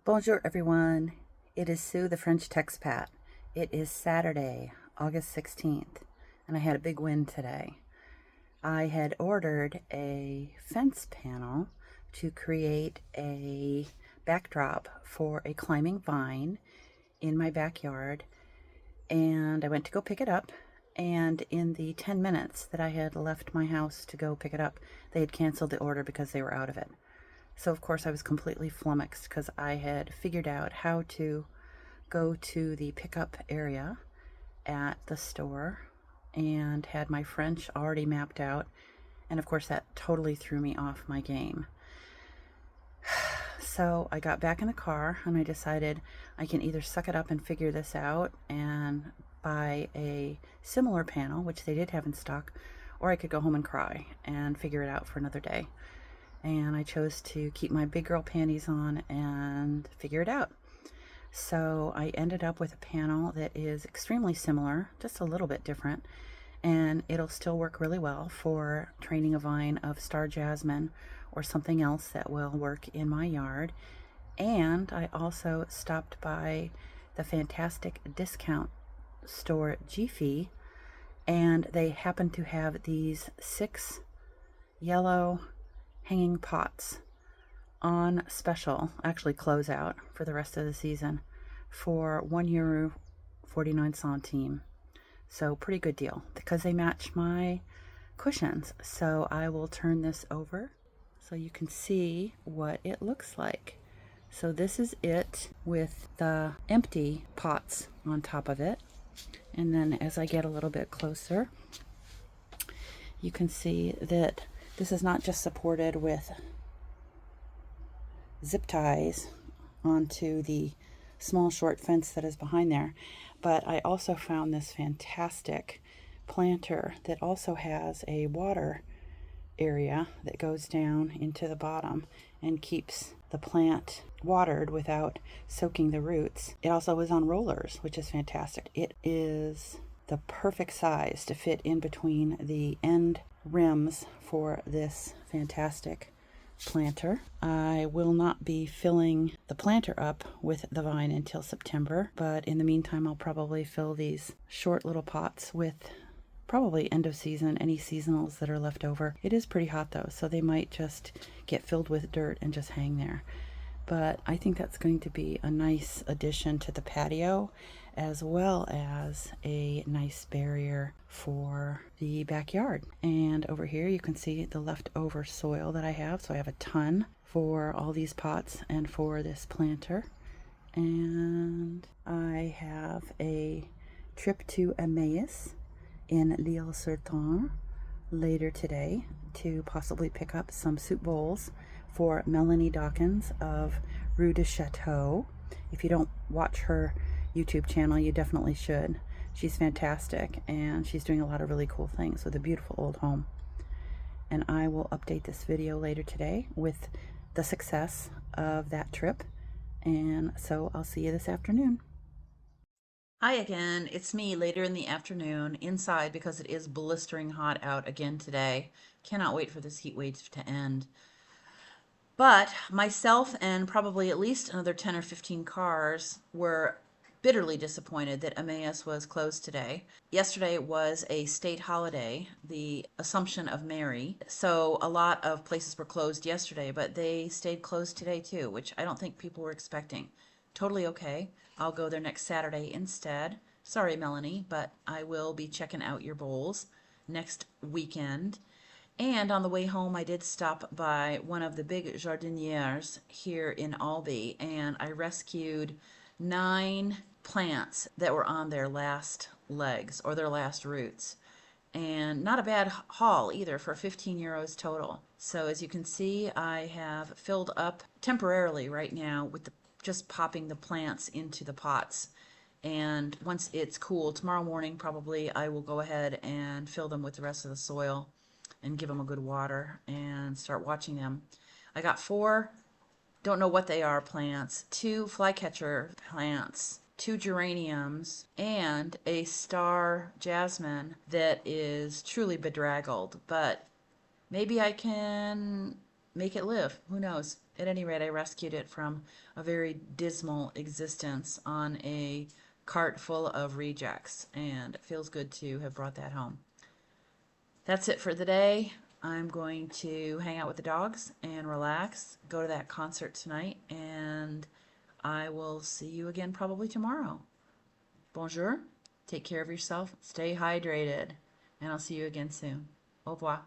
Bonjour everyone, it is Sue the French Texpat. It is Saturday, August 16th, and I had a big win today. I had ordered a fence panel to create a backdrop for a climbing vine in my backyard, and I went to go pick it up, and in the 10 minutes that I had left my house to go pick it up, they had canceled the order because they were out of it. So of course I was completely flummoxed because I had figured out how to go to the pickup area at the store and had my French already mapped out, and of course that totally threw me off my game. So I got back in the car and I decided I can either suck it up and figure this out and buy a similar panel, which they did have in stock, or I could go home and cry and figure it out for another day. And I chose to keep my big girl panties on and figure it out. So I ended up with a panel that is extremely similar, just a little bit different, and it'll still work really well for training a vine of star jasmine or something else that will work in my yard. And I also stopped by the fantastic discount store Jiffy, and they happen to have these 6 yellow hanging pots on special, actually closeout for the rest of the season, for €1.49. So pretty good deal because they match my cushions. So I will turn this over so you can see what it looks like. So this is it with the empty pots on top of it. And then as I get a little bit closer, you can see that this is not just supported with zip ties onto the small short fence that is behind there, but I also found this fantastic planter that also has a water area that goes down into the bottom and keeps the plant watered without soaking the roots. It also is on rollers, which is fantastic. It is the perfect size to fit in between the end rims for this fantastic planter. I will not be filling the planter up with the vine until September, but in the meantime I'll probably fill these short little pots with probably end of season, any seasonals that are left over. It is pretty hot though, so they might just get filled with dirt and just hang there. But I think that's going to be a nice addition to the patio, as well as a nice barrier for the backyard. And over here you can see the leftover soil that I have. So I have a ton for all these pots and for this planter. And I have a trip to Emmaus in L'Île-sur-Tarn later today to possibly pick up some soup bowls for Melanie Dawkins of Rue de Chateau. If you don't watch her YouTube channel, you definitely should. She's fantastic and she's doing a lot of really cool things with a beautiful old home. And I will update this video later today with the success of that trip. And so I'll see you this afternoon. Hi again, it's me later in the afternoon inside because it is blistering hot out again today. Cannot wait for this heat wave to end. But myself and probably at least another 10 or 15 cars were bitterly disappointed that Emmaus was closed today. Yesterday was a state holiday, the Assumption of Mary. So a lot of places were closed yesterday, but they stayed closed today too, which I don't think people were expecting. Totally okay. I'll go there next Saturday instead. Sorry, Melanie, but I will be checking out your bowls next weekend. And on the way home, I did stop by one of the big jardinières here in Albee, and I rescued 9 plants that were on their last legs or their last roots. And not a bad haul either for 15 euros total. So as you can see, I have filled up temporarily right now with just popping the plants into the pots. And once it's cool, tomorrow morning probably I will go ahead and fill them with the rest of the soil and give them a good water and start watching them. I got 4, don't know what they are, plants, 2 flycatcher plants, 2 geraniums, and a star jasmine that is truly bedraggled, but maybe I can make it live. Who knows? at any rate, I rescued it from a very dismal existence on a cart full of rejects, and it feels good to have brought that home. That's it for the day. I'm going to hang out with the dogs and relax, go to that concert tonight, and I will see you again probably tomorrow. Bonjour. Take care of yourself. Stay hydrated. And I'll see you again soon. Au revoir.